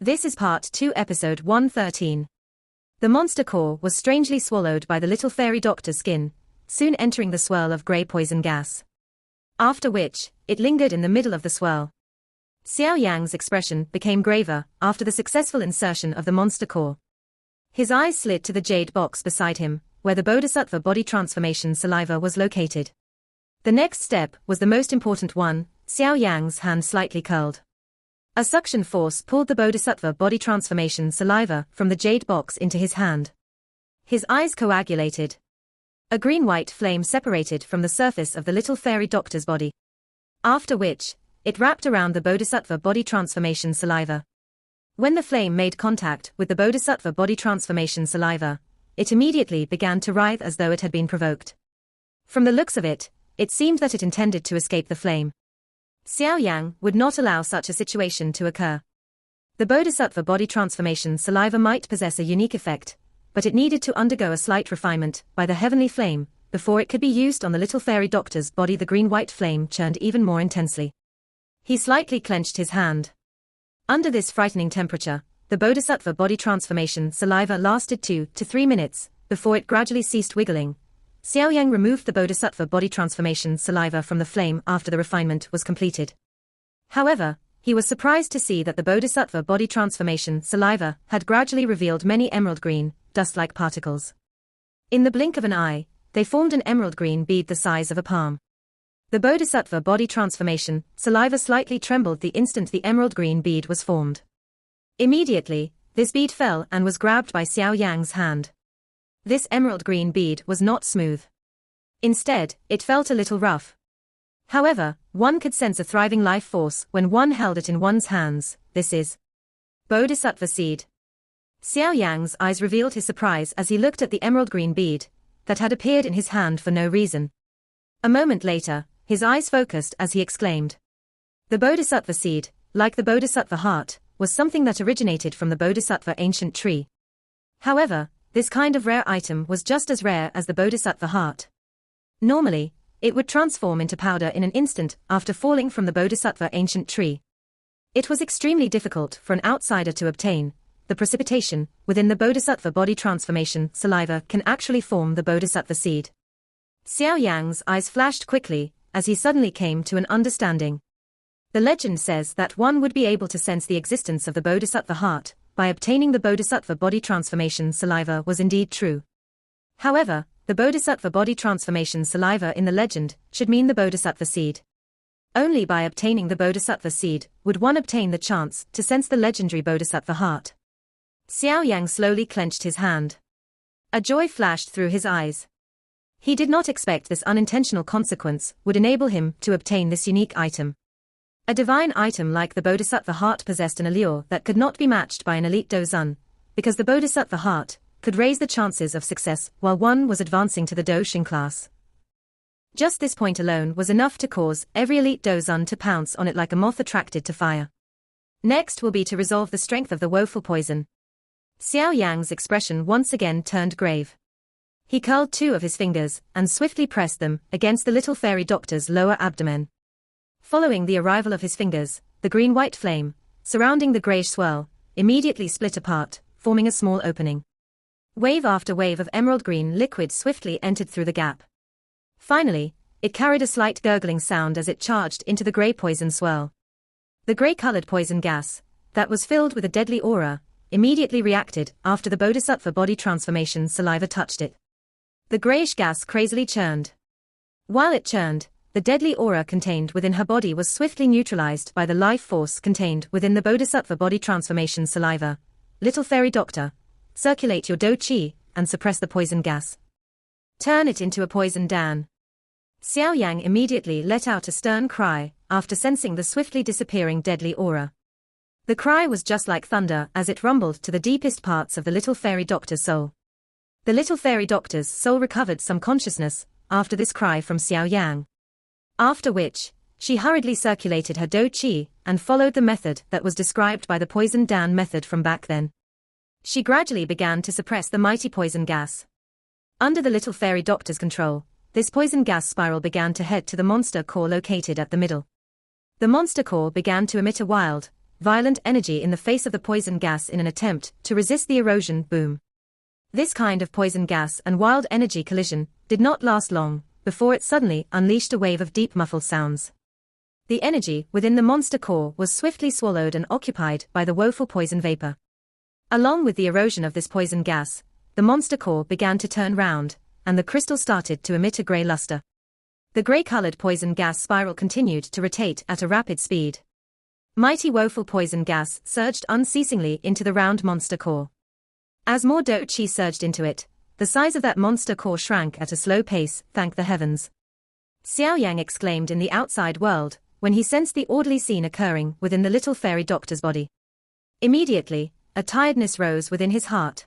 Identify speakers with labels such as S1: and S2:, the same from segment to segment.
S1: This is Part 2 Episode 113. The monster core was strangely swallowed by the little fairy doctor's skin, soon entering the swirl of grey poison gas. After which, it lingered in the middle of the swirl. Xiao Yan's expression became graver after the successful insertion of the monster core. His eyes slid to the jade box beside him, where the bodhisattva body transformation saliva was located. The next step was the most important one. Xiao Yan's hand slightly curled. A suction force pulled the bodhisattva body transformation saliva from the jade box into his hand. His eyes coagulated. A green-white flame separated from the surface of the little fairy doctor's body. After which, it wrapped around the bodhisattva body transformation saliva. When the flame made contact with the bodhisattva body transformation saliva, it immediately began to writhe as though it had been provoked. From the looks of it, it seemed that it intended to escape the flame. Xiao Yan would not allow such a situation to occur. The bodhisattva body transformation saliva might possess a unique effect, but it needed to undergo a slight refinement by the heavenly flame before it could be used on the little fairy doctor's body. The green-white flame churned even more intensely. He slightly clenched his hand. Under this frightening temperature, the bodhisattva body transformation saliva lasted 2 to 3 minutes before it gradually ceased wiggling. Xiao Yan removed the bodhisattva body transformation saliva from the flame after the refinement was completed. However, he was surprised to see that the bodhisattva body transformation saliva had gradually revealed many emerald green, dust-like particles. In the blink of an eye, they formed an emerald green bead the size of a palm. The bodhisattva body transformation saliva slightly trembled the instant the emerald green bead was formed. Immediately, this bead fell and was grabbed by Xiao Yan's hand. This emerald green bead was not smooth. Instead, it felt a little rough. However, one could sense a thriving life force when one held it in one's hands. This is bodhisattva seed. Xiao Yan's eyes revealed his surprise as he looked at the emerald green bead that had appeared in his hand for no reason. A moment later, his eyes focused as he exclaimed. The bodhisattva seed, like the bodhisattva heart, was something that originated from the bodhisattva ancient tree. However, this kind of rare item was just as rare as the bodhisattva heart. Normally, it would transform into powder in an instant after falling from the bodhisattva ancient tree. It was extremely difficult for an outsider to obtain. The precipitation within the bodhisattva body transformation saliva can actually form the bodhisattva seed. Xiao Yan's eyes flashed quickly as he suddenly came to an understanding. The legend says that one would be able to sense the existence of the bodhisattva heart by obtaining the bodhisattva body transformation saliva was indeed true. However, the bodhisattva body transformation saliva in the legend should mean the bodhisattva seed. Only by obtaining the bodhisattva seed would one obtain the chance to sense the legendary bodhisattva heart. Xiao Yan slowly clenched his hand. A joy flashed through his eyes. He did not expect this unintentional consequence would enable him to obtain this unique item. A divine item like the bodhisattva heart possessed an allure that could not be matched by an elite dozun, because the bodhisattva heart could raise the chances of success while one was advancing to the doshin class. Just this point alone was enough to cause every elite dozun to pounce on it like a moth attracted to fire. Next will be to resolve the strength of the woeful poison. Xiao Yan's expression once again turned grave. He curled 2 of his fingers and swiftly pressed them against the little fairy doctor's lower abdomen. Following the arrival of his fingers, the green-white flame, surrounding the greyish swirl, immediately split apart, forming a small opening. Wave after wave of emerald green liquid swiftly entered through the gap. Finally, it carried a slight gurgling sound as it charged into the grey poison swirl. The grey-coloured poison gas, that was filled with a deadly aura, immediately reacted after the bodhisattva body transformation saliva touched it. The greyish gas crazily churned. While it churned, the deadly aura contained within her body was swiftly neutralized by the life force contained within the bodhisattva body transformation saliva. Little fairy doctor, circulate your do chi and suppress the poison gas. Turn it into a poison dan. Xiao Yan immediately let out a stern cry after sensing the swiftly disappearing deadly aura. The cry was just like thunder as it rumbled to the deepest parts of the little fairy doctor's soul. The little fairy doctor's soul recovered some consciousness after this cry from Xiao Yan. After which, she hurriedly circulated her do chi and followed the method that was described by the poison dan method from back then. She gradually began to suppress the mighty poison gas. Under the little fairy doctor's control, this poison gas spiral began to head to the monster core located at the middle. The monster core began to emit a wild, violent energy in the face of the poison gas in an attempt to resist the erosion boom. This kind of poison gas and wild energy collision did not last long before it suddenly unleashed a wave of deep muffled sounds. The energy within the monster core was swiftly swallowed and occupied by the woeful poison vapor. Along with the erosion of this poison gas, the monster core began to turn round, and the crystal started to emit a grey luster. The grey-colored poison gas spiral continued to rotate at a rapid speed. Mighty woeful poison gas surged unceasingly into the round monster core. As more do chi surged into it, the size of that monster core shrank at a slow pace, thank the heavens. Xiao Yan exclaimed in the outside world, when he sensed the orderly scene occurring within the little fairy doctor's body. Immediately, a tiredness rose within his heart.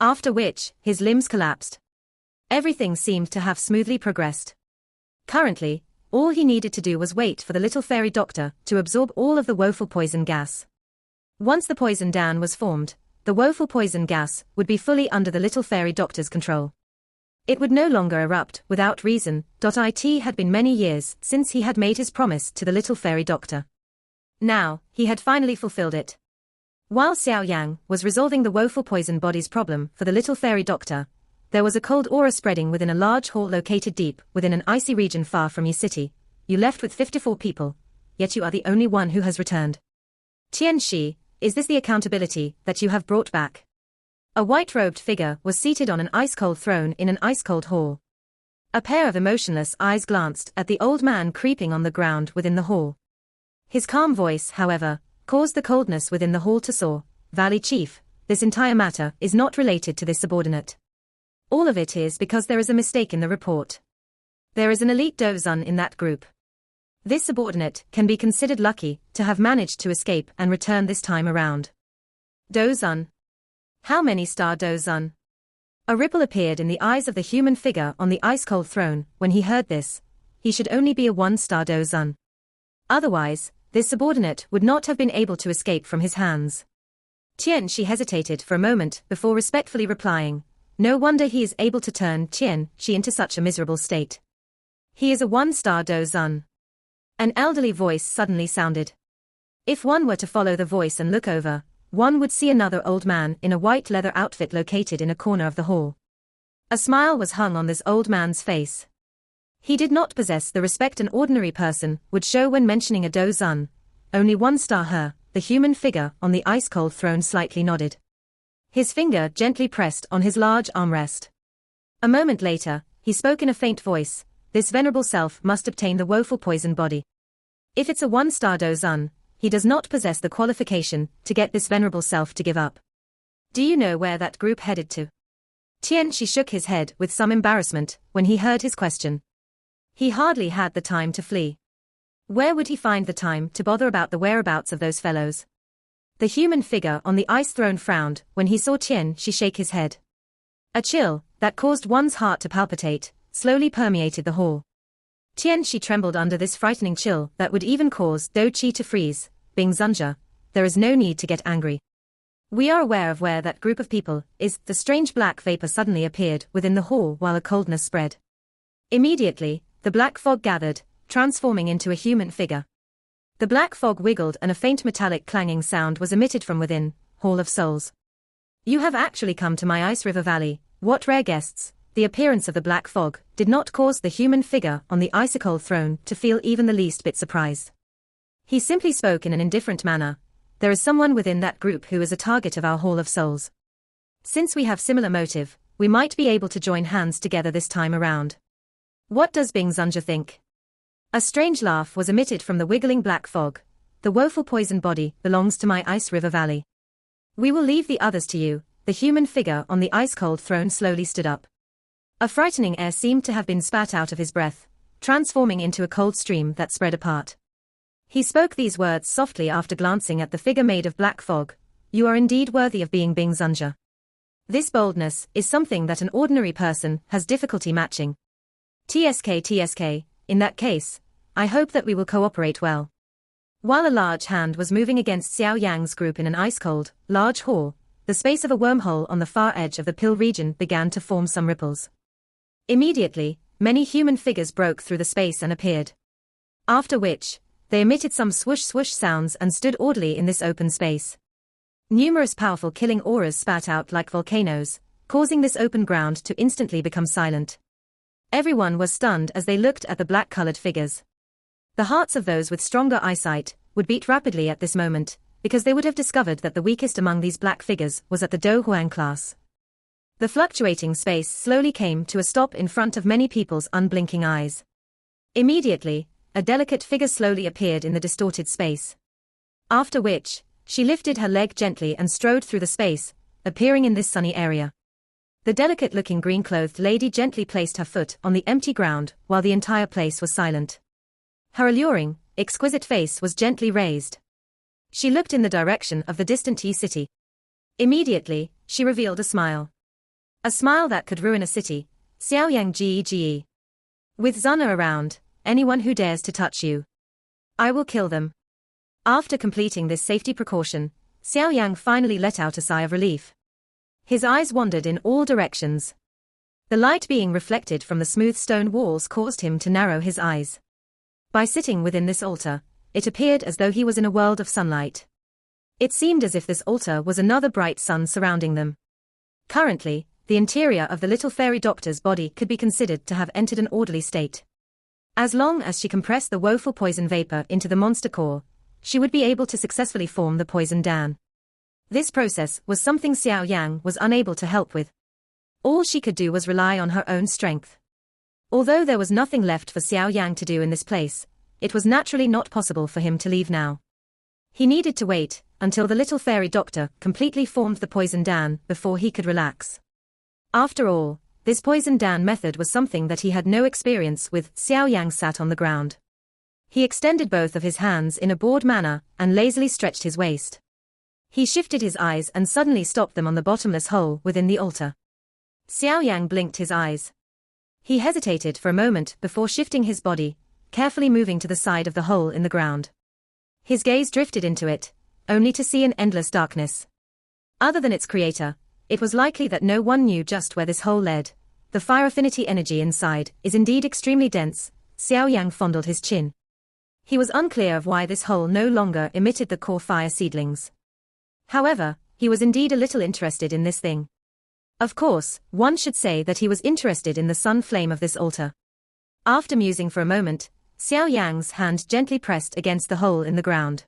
S1: After which, his limbs collapsed. Everything seemed to have smoothly progressed. Currently, all he needed to do was wait for the little fairy doctor to absorb all of the woeful poison gas. Once the poison dam was formed, the woeful poison gas would be fully under the little fairy doctor's control. It would no longer erupt without reason. It had been many years since he had made his promise to the little fairy doctor. Now, he had finally fulfilled it. While Xiao Yang was resolving the woeful poison body's problem for the little fairy doctor, there was a cold aura spreading within a large hall located deep within an icy region far from Yi City. You left with 54 people, yet you are the only one who has returned. Tian Shi, is this the accountability that you have brought back? A white-robed figure was seated on an ice-cold throne in an ice-cold hall. A pair of emotionless eyes glanced at the old man creeping on the ground within the hall. His calm voice, however, caused the coldness within the hall to soar. Valley Chief, this entire matter is not related to this subordinate. All of it is because there is a mistake in the report. There is an elite Dozun in that group. This subordinate can be considered lucky to have managed to escape and return this time around. Dozun. How many star Dozun? A ripple appeared in the eyes of the human figure on the ice-cold throne. When he heard this, he should only be a one-star Dozun. Otherwise, this subordinate would not have been able to escape from his hands. Tian Shi hesitated for a moment before respectfully replying. No wonder he is able to turn Tian Shi into such a miserable state. He is a one-star Dozun. An elderly voice suddenly sounded. If one were to follow the voice and look over, one would see another old man in a white leather outfit located in a corner of the hall. A smile was hung on this old man's face. He did not possess the respect an ordinary person would show when mentioning a Dozun. Only one star her, the human figure on the ice-cold throne slightly nodded. His finger gently pressed on his large armrest. A moment later, he spoke in a faint voice. This venerable self must obtain the woeful poison body. If it's a one-star Dozun, he does not possess the qualification to get this venerable self to give up. Do you know where that group headed to? Tian Shi shook his head with some embarrassment when he heard his question. He hardly had the time to flee. Where would he find the time to bother about the whereabouts of those fellows? The human figure on the ice throne frowned when he saw Tian Shi shake his head. A chill that caused one's heart to palpitate slowly permeated the hall. Tian Shi trembled under this frightening chill that would even cause Do Chi to freeze. Bing Zunja, there is no need to get angry. We are aware of where that group of people is. The strange black vapor suddenly appeared within the hall while a coldness spread. Immediately, the black fog gathered, transforming into a human figure. The black fog wiggled and a faint metallic clanging sound was emitted from within. Hall of Souls. You have actually come to my Ice River Valley. What rare guests. The appearance of the black fog did not cause the human figure on the ice-cold throne to feel even the least bit surprised. He simply spoke in an indifferent manner. There is someone within that group who is a target of our Hall of Souls. Since we have similar motive, we might be able to join hands together this time around. What does Bing Zunja think? A strange laugh was emitted from the wiggling black fog. The woeful poison body belongs to my Ice River Valley. We will leave the others to you. The human figure on the ice-cold throne slowly stood up. A frightening air seemed to have been spat out of his breath, transforming into a cold stream that spread apart. He spoke these words softly after glancing at the figure made of black fog. You are indeed worthy of being Bing Zunja. This boldness is something that an ordinary person has difficulty matching. TSK, in that case, I hope that we will cooperate well. While a large hand was moving against Xiao Yang's group in an ice-cold, large hall, the space of a wormhole on the far edge of the pill region began to form some ripples. Immediately, many human figures broke through the space and appeared. After which, They emitted some swoosh-swoosh sounds and stood orderly in this open space. Numerous powerful killing auras spat out like volcanoes, causing this open ground to instantly become silent. Everyone was stunned as they looked at the black-colored figures. The hearts of those with stronger eyesight would beat rapidly at this moment, because they would have discovered that the weakest among these black figures was at the Do Huang class. The fluctuating space slowly came to a stop in front of many people's unblinking eyes. Immediately, a delicate figure slowly appeared in the distorted space. After which, she lifted her leg gently and strode through the space, appearing in this sunny area. The delicate-looking green-clothed lady gently placed her foot on the empty ground while the entire place was silent. Her alluring, exquisite face was gently raised. She looked in the direction of the distant Yi city. Immediately, she revealed a smile. A smile that could ruin a city. Xiao Yan Ge. With Zuna around, anyone who dares to touch you, I will kill them. After completing this safety precaution, Xiao Yang finally let out a sigh of relief. His eyes wandered in all directions. The light being reflected from the smooth stone walls caused him to narrow his eyes. By sitting within this altar, it appeared as though he was in a world of sunlight. It seemed as if this altar was another bright sun surrounding them. Currently, the interior of the little fairy doctor's body could be considered to have entered an orderly state. As long as she compressed the woeful poison vapor into the monster core, she would be able to successfully form the poison Dan. This process was something Xiao Yang was unable to help with. All she could do was rely on her own strength. Although there was nothing left for Xiao Yang to do in this place, it was naturally not possible for him to leave now. He needed to wait until the little fairy doctor completely formed the poison Dan before he could relax. After all, this poison Dan method was something that he had no experience with. Xiao Yang sat on the ground. He extended both of his hands in a bored manner and lazily stretched his waist. He shifted his eyes and suddenly stopped them on the bottomless hole within the altar. Xiao Yang blinked his eyes. He hesitated for a moment before shifting his body, carefully moving to the side of the hole in the ground. His gaze drifted into it, only to see an endless darkness. Other than its creator, it was likely that no one knew just where this hole led. The fire affinity energy inside is indeed extremely dense. Xiao Yang fondled his chin. He was unclear of why this hole no longer emitted the core fire seedlings. However, he was indeed a little interested in this thing. Of course, one should say that he was interested in the sun flame of this altar. After musing for a moment, Xiao Yang's hand gently pressed against the hole in the ground.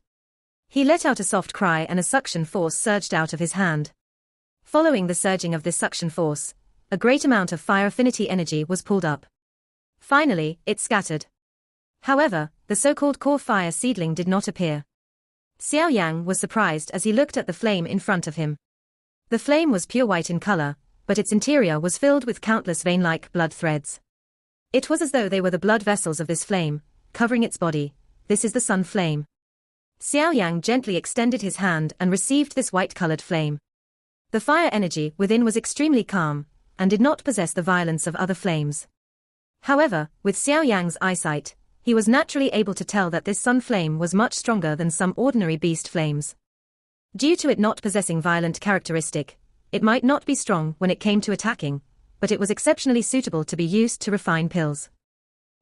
S1: He let out a soft cry and a suction force surged out of his hand. Following the surging of this suction force, a great amount of fire affinity energy was pulled up. Finally, it scattered. However, the so-called core fire seedling did not appear. Xiao Yang was surprised as he looked at the flame in front of him. The flame was pure white in color, but its interior was filled with countless vein-like blood threads. It was as though they were the blood vessels of this flame, covering its body. This is the sun flame. Xiao Yang gently extended his hand and received this white-colored flame. The fire energy within was extremely calm, and did not possess the violence of other flames. However, with Xiao Yang's eyesight, he was naturally able to tell that this sun flame was much stronger than some ordinary beast flames. Due to it not possessing violent characteristic, it might not be strong when it came to attacking, but it was exceptionally suitable to be used to refine pills.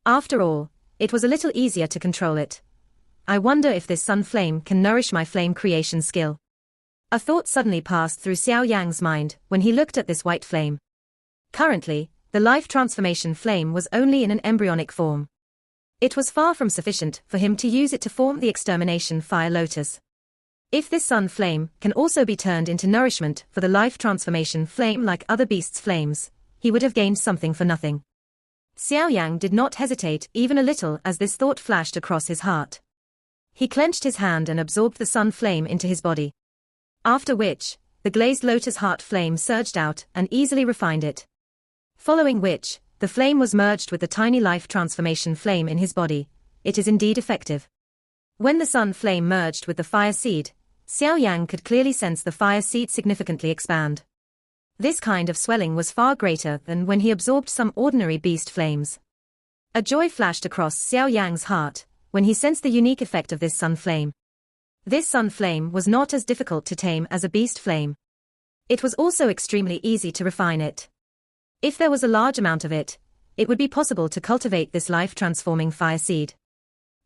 S1: After all, it was a little easier to control it. I wonder if this sun flame can nourish my flame creation skill. A thought suddenly passed through Xiao Yang's mind when he looked at this white flame. Currently, the life transformation flame was only in an embryonic form. It was far from sufficient for him to use it to form the extermination fire lotus. If this sun flame can also be turned into nourishment for the life transformation flame like other beasts' flames, he would have gained something for nothing. Xiao Yang did not hesitate even a little as this thought flashed across his heart. He clenched his hand and absorbed the sun flame into his body. After which, the glazed lotus heart flame surged out and easily refined it. Following which, the flame was merged with the tiny life transformation flame in his body. It is indeed effective. When the sun flame merged with the fire seed, Xiao Yang could clearly sense the fire seed significantly expand. This kind of swelling was far greater than when he absorbed some ordinary beast flames. A joy flashed across Xiao Yang's heart when he sensed the unique effect of this sun flame. This sun flame was not as difficult to tame as a beast flame. It was also extremely easy to refine it. If there was a large amount of it, it would be possible to cultivate this life-transforming fire seed.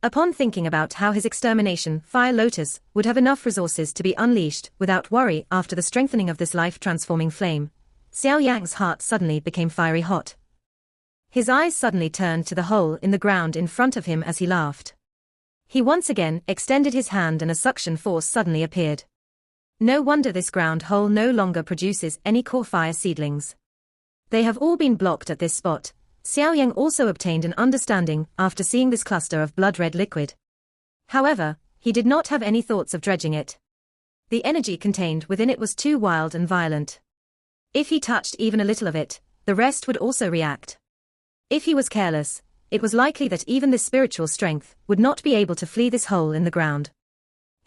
S1: Upon thinking about how his extermination Fire Lotus would have enough resources to be unleashed without worry after the strengthening of this life-transforming flame, Xiao Yang's heart suddenly became fiery hot. His eyes suddenly turned to the hole in the ground in front of him as he laughed. He once again extended his hand and a suction force suddenly appeared. No wonder this ground hole no longer produces any core fire seedlings. They have all been blocked at this spot. Xiao Yan also obtained an understanding after seeing this cluster of blood-red liquid. However, he did not have any thoughts of dredging it. The energy contained within it was too wild and violent. If he touched even a little of it, the rest would also react. If he was careless, it was likely that even this spiritual strength would not be able to flee this hole in the ground.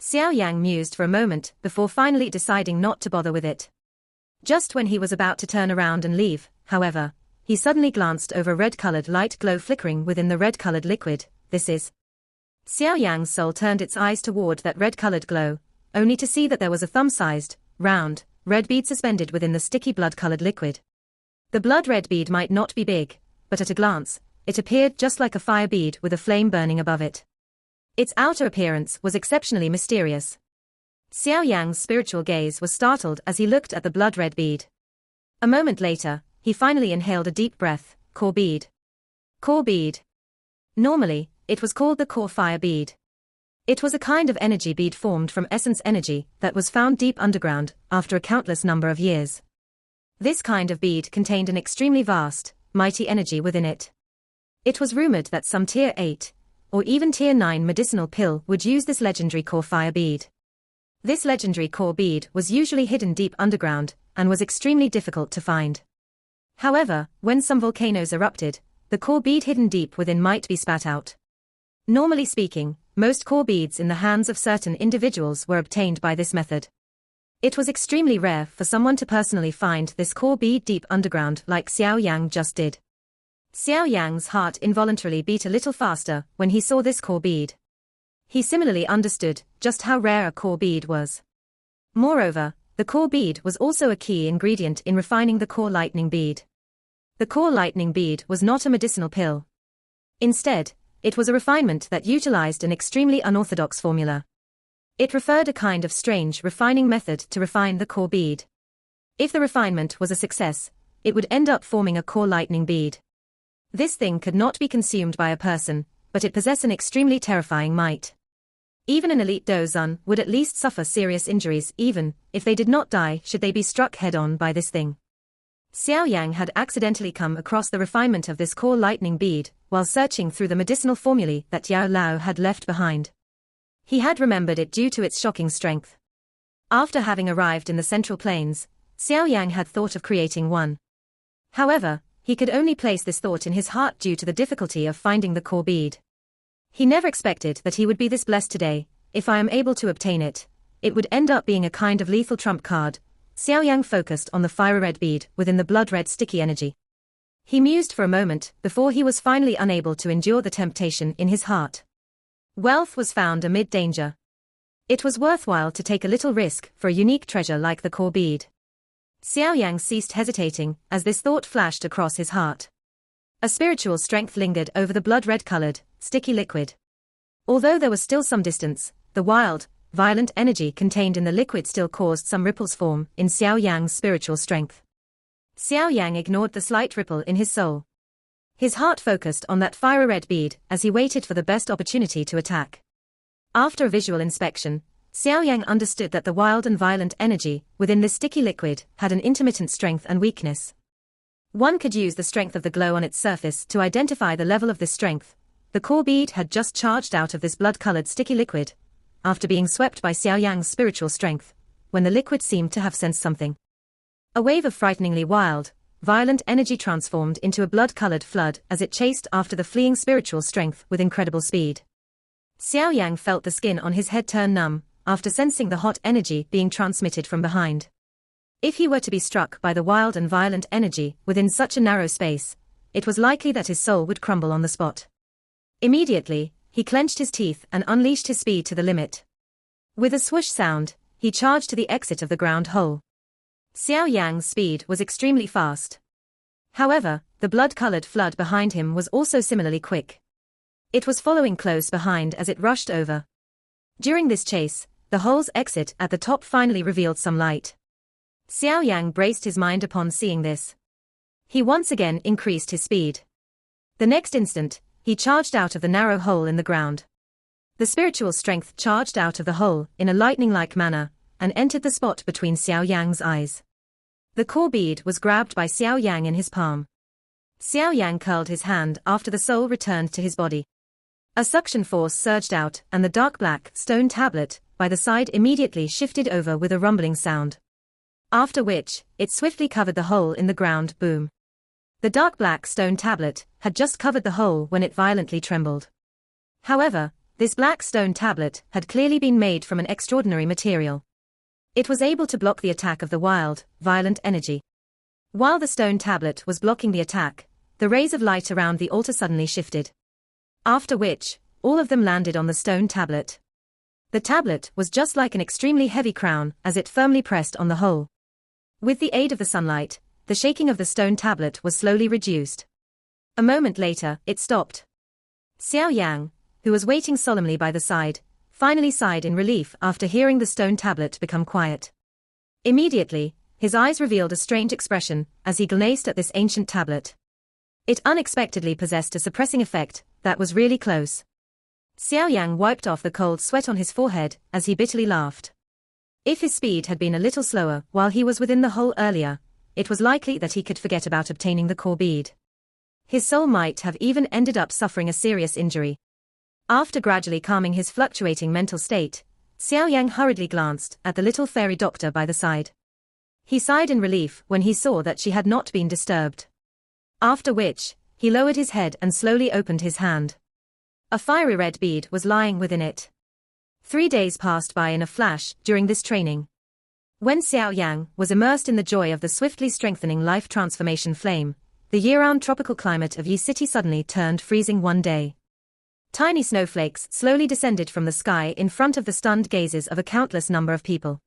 S1: Xiao Yang mused for a moment before finally deciding not to bother with it. Just when he was about to turn around and leave, however, he suddenly glanced over a red-colored light glow flickering within the red-colored liquid. This is. Xiao Yang's soul turned its eyes toward that red-colored glow, only to see that there was a thumb-sized, round, red bead suspended within the sticky blood-colored liquid. The blood-red bead might not be big, but at a glance, it appeared just like a fire bead with a flame burning above it. Its outer appearance was exceptionally mysterious. Xiao Yang's spiritual gaze was startled as he looked at the blood-red bead. A moment later, he finally inhaled a deep breath. Core bead. Core bead. Normally, it was called the core fire bead. It was a kind of energy bead formed from essence energy that was found deep underground after a countless number of years. This kind of bead contained an extremely vast, mighty energy within it. It was rumored that some Tier 8, or even Tier 9 medicinal pill would use this legendary core fire bead. This legendary core bead was usually hidden deep underground, and was extremely difficult to find. However, when some volcanoes erupted, the core bead hidden deep within might be spat out. Normally speaking, most core beads in the hands of certain individuals were obtained by this method. It was extremely rare for someone to personally find this core bead deep underground like Xiao Yang just did. Xiao Yang's heart involuntarily beat a little faster when he saw this core bead. He similarly understood just how rare a core bead was. Moreover, the core bead was also a key ingredient in refining the core lightning bead. The core lightning bead was not a medicinal pill. Instead, it was a refinement that utilized an extremely unorthodox formula. It referred a kind of strange refining method to refine the core bead. If the refinement was a success, it would end up forming a core lightning bead. This thing could not be consumed by a person, but it possessed an extremely terrifying might. Even an elite Dozun would at least suffer serious injuries even if they did not die should they be struck head-on by this thing. Xiao Yang had accidentally come across the refinement of this core lightning bead while searching through the medicinal formulae that Yao Lao had left behind. He had remembered it due to its shocking strength. After having arrived in the Central Plains, Xiao Yang had thought of creating one. However, he could only place this thought in his heart due to the difficulty of finding the core bead. He never expected that he would be this blessed today. If I am able to obtain it, it would end up being a kind of lethal trump card. Xiao Yang focused on the fire-red bead within the blood-red sticky energy. He mused for a moment before he was finally unable to endure the temptation in his heart. Wealth was found amid danger. It was worthwhile to take a little risk for a unique treasure like the core bead. Xiao Yang ceased hesitating as this thought flashed across his heart. A spiritual strength lingered over the blood-red-colored, sticky liquid. Although there was still some distance, the wild, violent energy contained in the liquid still caused some ripples form in Xiao Yang's spiritual strength. Xiao Yang ignored the slight ripple in his soul. His heart focused on that fire-red bead as he waited for the best opportunity to attack. After a visual inspection, Xiao Yang understood that the wild and violent energy within this sticky liquid had an intermittent strength and weakness. One could use the strength of the glow on its surface to identify the level of this strength. The core bead had just charged out of this blood-colored sticky liquid, after being swept by Xiao Yang's spiritual strength, when the liquid seemed to have sensed something. A wave of frighteningly wild, violent energy transformed into a blood-colored flood as it chased after the fleeing spiritual strength with incredible speed. Xiao Yang felt the skin on his head turn numb, after sensing the hot energy being transmitted from behind. If he were to be struck by the wild and violent energy within such a narrow space, it was likely that his soul would crumble on the spot. Immediately, he clenched his teeth and unleashed his speed to the limit. With a swoosh sound, he charged to the exit of the ground hole. Xiao Yang's speed was extremely fast. However, the blood-colored flood behind him was also similarly quick. It was following close behind as it rushed over. During this chase, the hole's exit at the top finally revealed some light. Xiao Yan braced his mind upon seeing this. He once again increased his speed. The next instant, he charged out of the narrow hole in the ground. The spiritual strength charged out of the hole in a lightning-like manner, and entered the spot between Xiao Yang's eyes. The core bead was grabbed by Xiao Yang in his palm. Xiao Yang curled his hand after the soul returned to his body. A suction force surged out, and the dark black stone tablet by the side immediately shifted over with a rumbling sound. After which, it swiftly covered the hole in the ground. Boom. The dark black stone tablet had just covered the hole when it violently trembled. However, this black stone tablet had clearly been made from an extraordinary material. It was able to block the attack of the wild, violent energy. While the stone tablet was blocking the attack, the rays of light around the altar suddenly shifted. After which, all of them landed on the stone tablet. The tablet was just like an extremely heavy crown as it firmly pressed on the hole. With the aid of the sunlight, the shaking of the stone tablet was slowly reduced. A moment later, it stopped. Xiao Yang, who was waiting solemnly by the side, finally sighed in relief after hearing the stone tablet become quiet. Immediately, his eyes revealed a strange expression as he gazed at this ancient tablet. It unexpectedly possessed a suppressing effect that was really close. Xiao Yang wiped off the cold sweat on his forehead as he bitterly laughed. If his speed had been a little slower while he was within the hole earlier, it was likely that he could forget about obtaining the core bead. His soul might have even ended up suffering a serious injury. After gradually calming his fluctuating mental state, Xiao Yang hurriedly glanced at the little fairy doctor by the side. He sighed in relief when he saw that she had not been disturbed. After which, he lowered his head and slowly opened his hand. A fiery red bead was lying within it. 3 days passed by in a flash during this training. When Xiao Yang was immersed in the joy of the swiftly strengthening life transformation flame, the year-round tropical climate of Yi City suddenly turned freezing one day. Tiny snowflakes slowly descended from the sky in front of the stunned gazes of a countless number of people.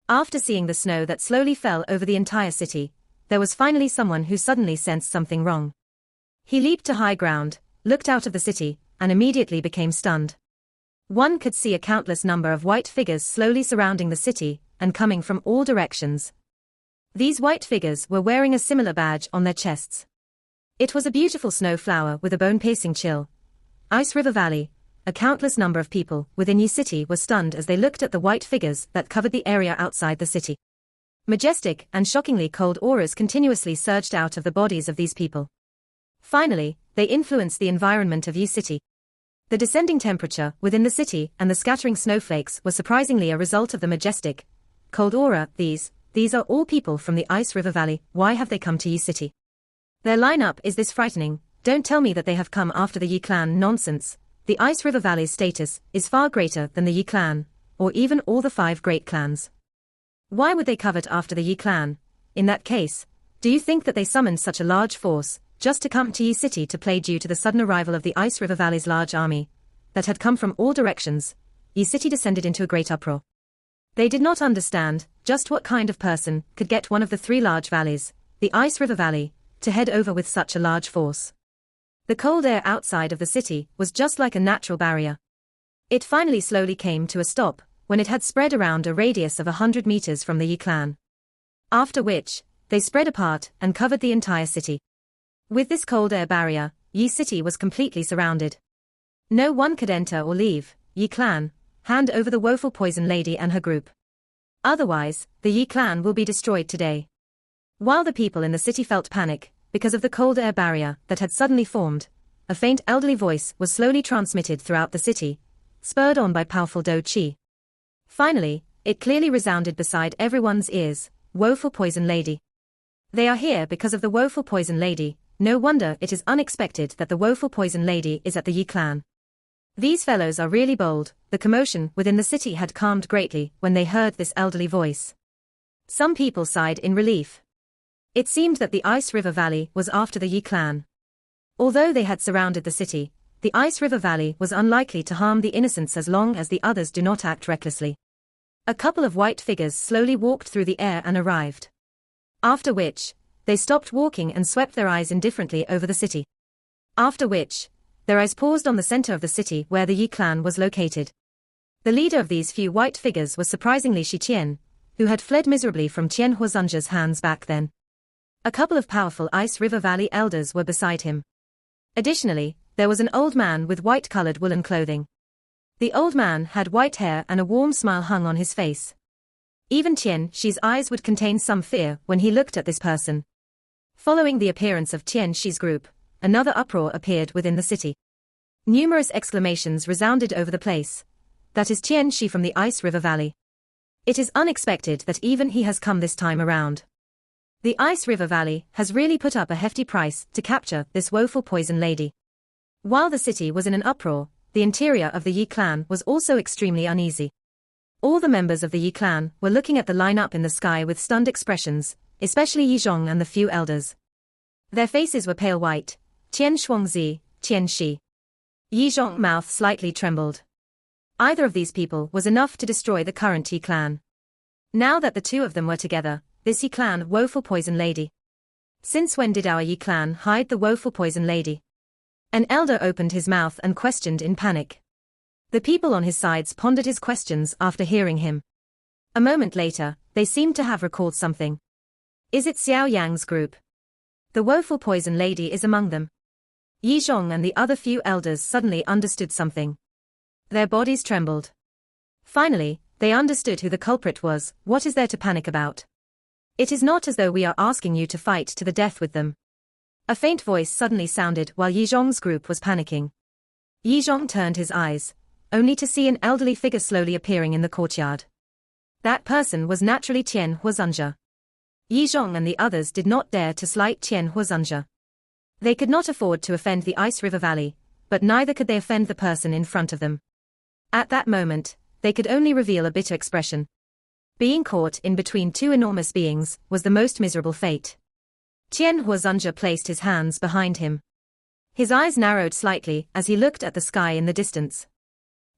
S1: After seeing the snow that slowly fell over the entire city, there was finally someone who suddenly sensed something wrong. He leaped to high ground, looked out of the city, and immediately became stunned. One could see a countless number of white figures slowly surrounding the city and coming from all directions. These white figures were wearing a similar badge on their chests. It was a beautiful snow flower with a bone-piercing chill. Ice River Valley, a countless number of people within Yi City were stunned as they looked at the white figures that covered the area outside the city. Majestic and shockingly cold auras continuously surged out of the bodies of these people. Finally, they influenced the environment of Yi City. The descending temperature within the city and the scattering snowflakes were surprisingly a result of the majestic, cold aura. These are all people from the Ice River Valley. Why have they come to Yi City? Their lineup is this frightening. Don't tell me that they have come after the Yi clan. Nonsense. The Ice River Valley's status is far greater than the Yi clan, or even all the 5 great clans. Why would they covet after the Yi clan? In that case, do you think that they summoned such a large force just to come to Yi City to play due to the sudden arrival of the Ice River Valley's large army that had come from all directions? Yi City descended into a great uproar. They did not understand just what kind of person could get one of the 3 large valleys, the Ice River Valley, to head over with such a large force. The cold air outside of the city was just like a natural barrier. It finally slowly came to a stop when it had spread around a radius of 100 meters from the Yi clan. After which, they spread apart and covered the entire city. With this cold air barrier, Yi City was completely surrounded. No one could enter or leave. Yi clan, hand over the woeful poison lady and her group. Otherwise, the Yi clan will be destroyed today. While the people in the city felt panic because of the cold air barrier that had suddenly formed, a faint elderly voice was slowly transmitted throughout the city, spurred on by powerful Do Chi. Finally, it clearly resounded beside everyone's ears. Woeful poison lady. They are here because of the woeful poison lady. No wonder it is unexpected that the woeful poison lady is at the Yi clan. These fellows are really bold. The commotion within the city had calmed greatly when they heard this elderly voice. Some people sighed in relief. It seemed that the Ice River Valley was after the Yi clan. Although they had surrounded the city, the Ice River Valley was unlikely to harm the innocents as long as the others do not act recklessly. A couple of white figures slowly walked through the air and arrived. After which, they stopped walking and swept their eyes indifferently over the city. After which, their eyes paused on the center of the city where the Yi clan was located. The leader of these few white figures was surprisingly Shi Qian, who had fled miserably from Qian Huazunja's hands back then. A couple of powerful Ice River Valley elders were beside him. Additionally, there was an old man with white-colored woolen clothing. The old man had white hair and a warm smile hung on his face. Even Qian Shi's eyes would contain some fear when he looked at this person. Following the appearance of Qian Shi's group, another uproar appeared within the city. Numerous exclamations resounded over the place. That is Qian Shi from the Ice River Valley. It is unexpected that even he has come this time around. The Ice River Valley has really put up a hefty price to capture this woeful poison lady. While the city was in an uproar, the interior of the Yi clan was also extremely uneasy. All the members of the Yi clan were looking at the line-up in the sky with stunned expressions, especially Yi Zhong and the few elders. Their faces were pale white. Qian Shuangzi, Qian Shi. Yi Zhong's mouth slightly trembled. Either of these people was enough to destroy the current Yi clan. Now that the two of them were together, this Yi clan woeful poison lady. Since when did our Yi clan hide the woeful poison lady? An elder opened his mouth and questioned in panic. The people on his sides pondered his questions after hearing him. A moment later, they seemed to have recalled something. Is it Xiao Yan's group? The woeful poison lady is among them. Yi Zhong and the other few elders suddenly understood something. Their bodies trembled. Finally, they understood who the culprit was. What is there to panic about? It is not as though we are asking you to fight to the death with them. A faint voice suddenly sounded while Yi Zhong's group was panicking. Yi Zhong turned his eyes, only to see an elderly figure slowly appearing in the courtyard. That person was naturally Qian Huazunja. Yi Zhong and the others did not dare to slight Qian Huazunja. They could not afford to offend the Ice River Valley, but neither could they offend the person in front of them. At that moment, they could only reveal a bitter expression. Being caught in between two enormous beings was the most miserable fate. Qian Huazunja placed his hands behind him. His eyes narrowed slightly as he looked at the sky in the distance.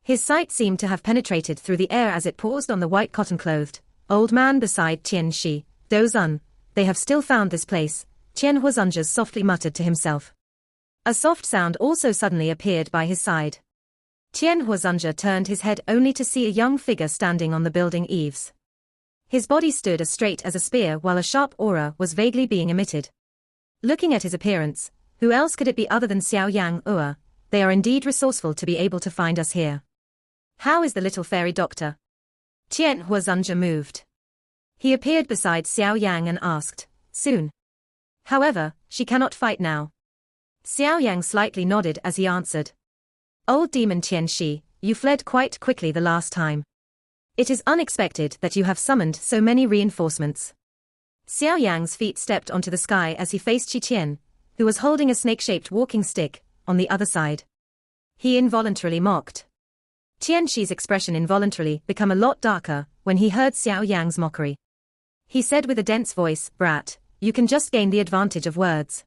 S1: His sight seemed to have penetrated through the air as it paused on the white cotton-clothed old man beside Qian Shi. Dozun, they have still found this place, Qian Huazunja softly muttered to himself. A soft sound also suddenly appeared by his side. Qian Huazunja turned his head only to see a young figure standing on the building eaves. His body stood as straight as a spear while a sharp aura was vaguely being emitted. Looking at his appearance, who else could it be other than Xiao Yang Ua? They are indeed resourceful to be able to find us here. How is the little fairy doctor? Qian Huazunja moved. He appeared beside Xiao Yang and asked, soon. However, she cannot fight now. Xiao Yang slightly nodded as he answered. Old demon Qian Shi, you fled quite quickly the last time. It is unexpected that you have summoned so many reinforcements. Xiao Yang's feet stepped onto the sky as he faced Shi Qian, who was holding a snake-shaped walking stick, on the other side. He involuntarily mocked. Qian Shi's expression involuntarily became a lot darker when he heard Xiao Yang's mockery. He said with a dense voice, brat, you can just gain the advantage of words.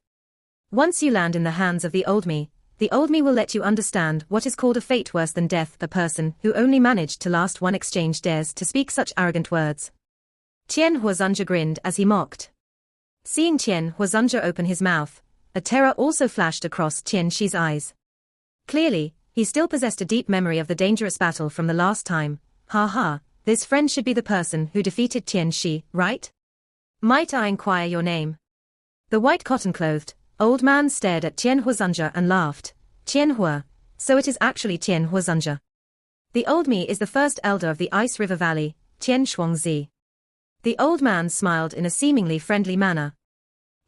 S1: Once you land in the hands of the old me will let you understand what is called a fate worse than death. The person who only managed to last one exchange dares to speak such arrogant words. Qian Huazunja grinned as he mocked. Seeing Qian Huazunja open his mouth, a terror also flashed across Qian Shi's eyes. Clearly, he still possessed a deep memory of the dangerous battle from the last time. Ha ha, this friend should be the person who defeated Qian Shi, right? Might I inquire your name? The white cotton-clothed old man stared at Qian Huazunja and laughed. Qian Hua, so it is actually Qian Huazunja. The old me is the first elder of the Ice River Valley, Qian Shuangzi. The old man smiled in a seemingly friendly manner.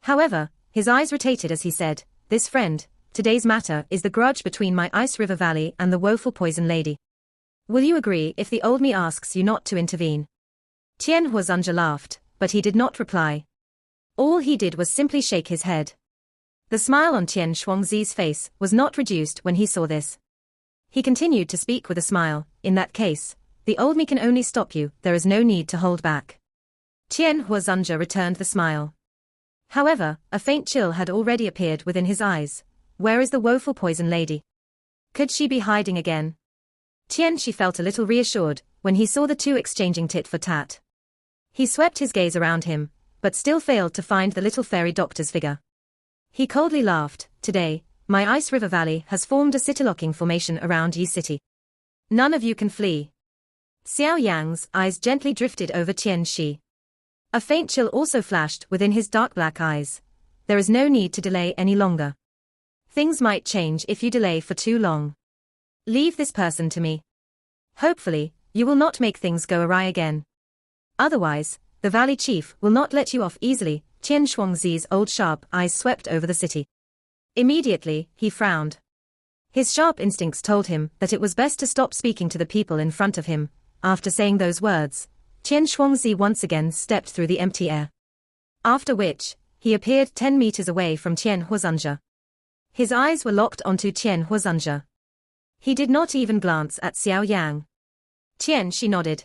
S1: However, his eyes rotated as he said, this friend, today's matter is the grudge between my Ice River Valley and the woeful poison lady. Will you agree if the old me asks you not to intervene? Qian Huazunja laughed, but he did not reply. All he did was simply shake his head. The smile on Qian Shuangzi's face was not reduced when he saw this. He continued to speak with a smile, in that case, the old me can only stop you, there is no need to hold back. Qian Huazunja returned the smile. However, a faint chill had already appeared within his eyes. Where is the woeful poison lady? Could she be hiding again? Qian Shi felt a little reassured when he saw the two exchanging tit for tat. He swept his gaze around him, but still failed to find the little fairy doctor's figure. He coldly laughed, today, my ice river valley has formed a city-locking formation around Yi City. None of you can flee. Xiao Yan's eyes gently drifted over Qian Shi. A faint chill also flashed within his dark black eyes. There is no need to delay any longer. Things might change if you delay for too long. Leave this person to me. Hopefully, you will not make things go awry again. Otherwise, the valley chief will not let you off easily. Qian Shuangzi's old sharp eyes swept over the city. Immediately, he frowned. His sharp instincts told him that it was best to stop speaking to the people in front of him. After saying those words, Qian Shuangzi once again stepped through the empty air. After which, he appeared 10 meters away from Qian Huozhenzhe. His eyes were locked onto Qian Huozhenzhe. He did not even glance at Xiao Yan. Qian Shi nodded.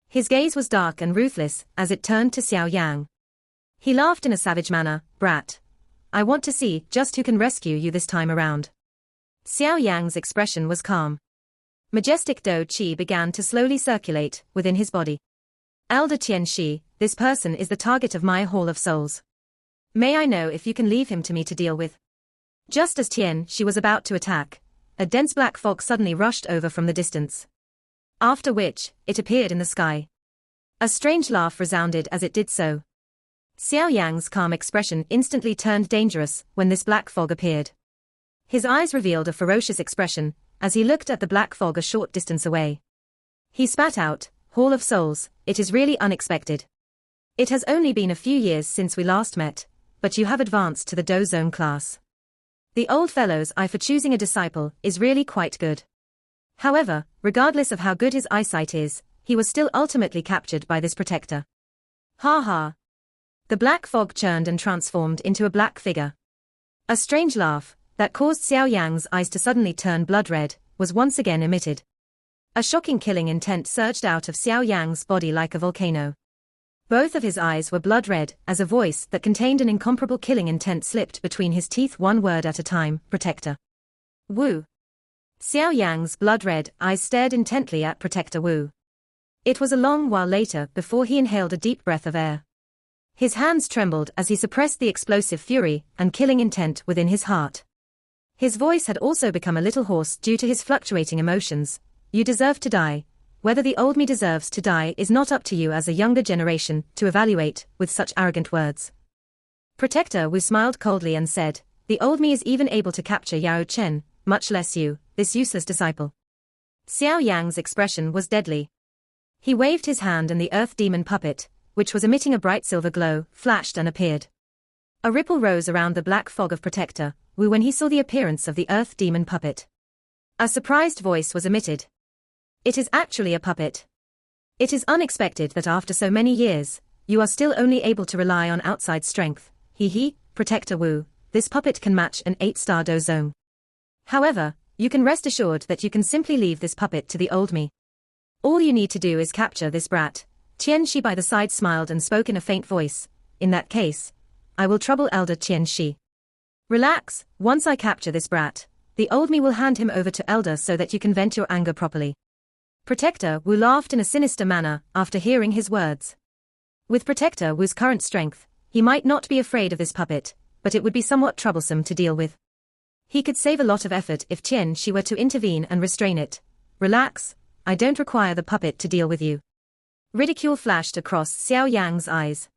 S1: His gaze was dark and ruthless as it turned to Xiao Yan. He laughed in a savage manner. Brat. I want to see just who can rescue you this time around. Xiao Yan's expression was calm. Majestic Do Qi began to slowly circulate within his body. Elder Qian Shi, this person is the target of my Hall of Souls. May I know if you can leave him to me to deal with? Just as Qian Shi was about to attack, a dense black fog suddenly rushed over from the distance. After which, it appeared in the sky. A strange laugh resounded as it did so. Xiao Yan's calm expression instantly turned dangerous when this black fog appeared. His eyes revealed a ferocious expression as he looked at the black fog a short distance away. He spat out, Hall of Souls, it is really unexpected. It has only been a few years since we last met, but you have advanced to the Do Zone class. The old fellow's eye for choosing a disciple is really quite good. However, regardless of how good his eyesight is, he was still ultimately captured by this protector. Ha ha. The black fog churned and transformed into a black figure. A strange laugh, that caused Xiao Yan's eyes to suddenly turn blood red, was once again emitted. A shocking killing intent surged out of Xiao Yan's body like a volcano. Both of his eyes were blood red as a voice that contained an incomparable killing intent slipped between his teeth, one word at a time, Protector. Wu. Xiao Yan's blood red eyes stared intently at Protector Wu. It was a long while later before he inhaled a deep breath of air. His hands trembled as he suppressed the explosive fury and killing intent within his heart. His voice had also become a little hoarse due to his fluctuating emotions. You deserve to die. Whether the old me deserves to die is not up to you as a younger generation to evaluate with such arrogant words. Protector Wu smiled coldly and said, the old me is even able to capture Yao Chen, much less you, this useless disciple. Xiao Yan's expression was deadly. He waved his hand and the earth demon puppet, which was emitting a bright silver glow, flashed and appeared. A ripple rose around the black fog of Protector Wu when he saw the appearance of the earth demon puppet. A surprised voice was emitted. It is actually a puppet. It is unexpected that after so many years, you are still only able to rely on outside strength. He, Protector Wu, this puppet can match an 8-star Do Zone. However, you can rest assured that you can simply leave this puppet to the old me. All you need to do is capture this brat. Qian Shi by the side smiled and spoke in a faint voice. In that case, I will trouble Elder Qian Shi. Relax, once I capture this brat, the old me will hand him over to Elder so that you can vent your anger properly. Protector Wu laughed in a sinister manner after hearing his words. With Protector Wu's current strength, he might not be afraid of this puppet, but it would be somewhat troublesome to deal with. He could save a lot of effort if Qian Shi were to intervene and restrain it. Relax, I don't require the puppet to deal with you. Ridicule flashed across Xiao Yan's eyes.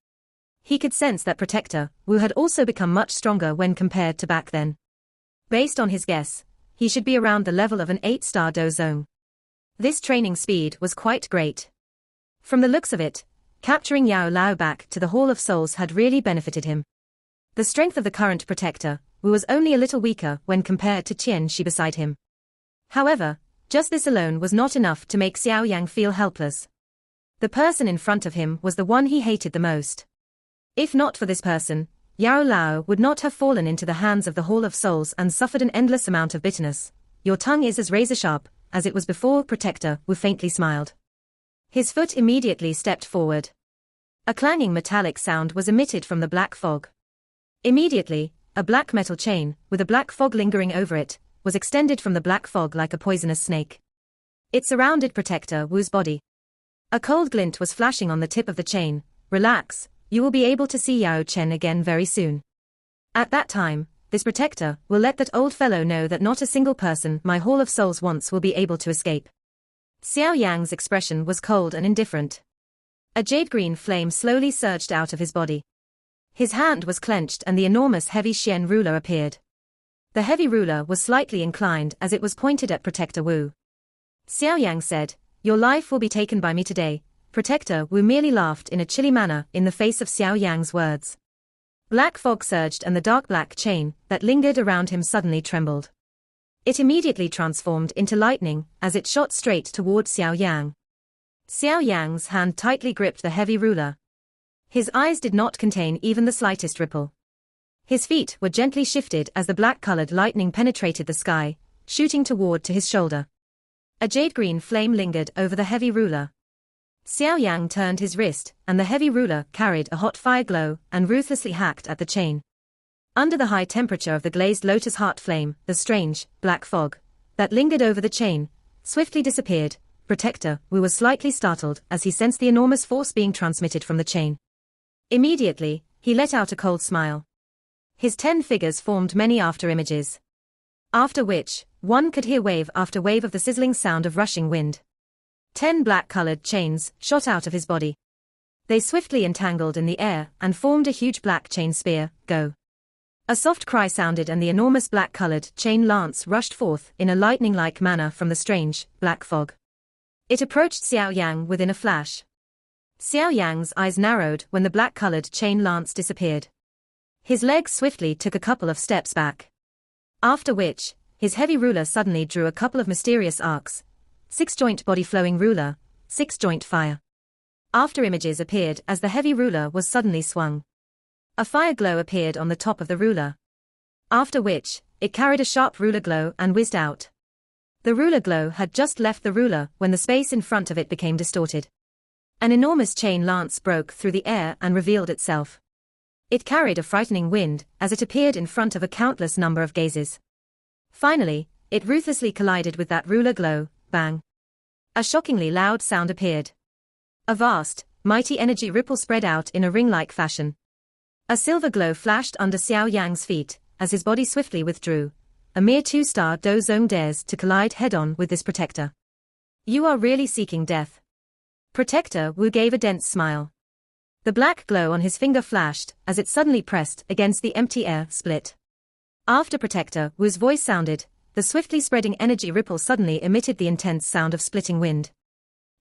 S1: He could sense that Protector Wu had also become much stronger when compared to back then. Based on his guess, he should be around the level of an 8-star Do Zone. This training speed was quite great. From the looks of it, capturing Yao Lao back to the Hall of Souls had really benefited him. The strength of the current Protector Wu was only a little weaker when compared to Qian Shi beside him. However, just this alone was not enough to make Xiao Yan feel helpless. The person in front of him was the one he hated the most. If not for this person, Yao Lao would not have fallen into the hands of the Hall of Souls and suffered an endless amount of bitterness. Your tongue is as razor sharp as it was before. Protector Wu faintly smiled. His foot immediately stepped forward. A clanging metallic sound was emitted from the black fog. Immediately, a black metal chain, with a black fog lingering over it, was extended from the black fog like a poisonous snake. It surrounded Protector Wu's body. A cold glint was flashing on the tip of the chain. Relax, you will be able to see Yao Chen again very soon. At that time, this protector will let that old fellow know that not a single person my Hall of Souls wants will be able to escape. Xiao Yang's expression was cold and indifferent. A jade-green flame slowly surged out of his body. His hand was clenched and the enormous heavy Xian ruler appeared. The heavy ruler was slightly inclined as it was pointed at Protector Wu. Xiao Yang said, "Your life will be taken by me today." Protector Wu merely laughed in a chilly manner in the face of Xiao Yang's words. Black fog surged and the dark black chain that lingered around him suddenly trembled. It immediately transformed into lightning as it shot straight toward Xiao Yang. Xiao Yang's hand tightly gripped the heavy ruler. His eyes did not contain even the slightest ripple. His feet were gently shifted as the black-colored lightning penetrated the sky, shooting toward to his shoulder. A jade-green flame lingered over the heavy ruler. Xiao Yang turned his wrist, and the heavy ruler carried a hot fire glow and ruthlessly hacked at the chain. Under the high temperature of the glazed lotus heart flame, the strange, black fog that lingered over the chain swiftly disappeared. Protector Wu was slightly startled as he sensed the enormous force being transmitted from the chain. Immediately, he let out a cold smile. His 10 figures formed many after-images. After which, one could hear wave after wave of the sizzling sound of rushing wind. 10 black-colored chains shot out of his body. They swiftly entangled in the air and formed a huge black chain spear, go. A soft cry sounded and the enormous black-colored chain lance rushed forth in a lightning-like manner from the strange, black fog. It approached Xiao Yang within a flash. Xiao Yang's eyes narrowed when the black-colored chain lance disappeared. His legs swiftly took a couple of steps back. After which, his heavy ruler suddenly drew a couple of mysterious arcs. 6-joint body flowing ruler, 6-joint fire. After images appeared as the heavy ruler was suddenly swung. A fire glow appeared on the top of the ruler. After which, it carried a sharp ruler glow and whizzed out. The ruler glow had just left the ruler when the space in front of it became distorted. An enormous chain lance broke through the air and revealed itself. It carried a frightening wind as it appeared in front of a countless number of gazes. Finally, it ruthlessly collided with that ruler glow. Bang. A shockingly loud sound appeared. A vast, mighty energy ripple spread out in a ring-like fashion. A silver glow flashed under Xiao Yang's feet, as his body swiftly withdrew. A mere 2-star Dozong dares to collide head-on with this protector. You are really seeking death. Protector Wu gave a dense smile. The black glow on his finger flashed, as it suddenly pressed against the empty air split. After Protector Wu's voice sounded, the swiftly spreading energy ripple suddenly emitted the intense sound of splitting wind.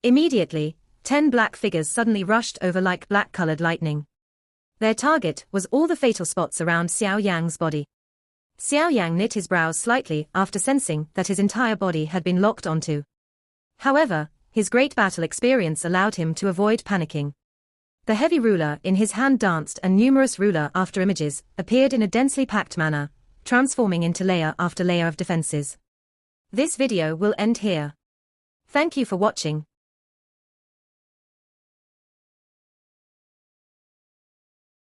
S1: Immediately, 10 black figures suddenly rushed over like black-colored lightning. Their target was all the fatal spots around Xiao Yang's body. Xiao Yang knit his brows slightly after sensing that his entire body had been locked onto. However, his great battle experience allowed him to avoid panicking. The heavy ruler in his hand danced and numerous ruler after images appeared in a densely packed manner, transforming into layer after layer of defenses. This video will end here. Thank you for watching.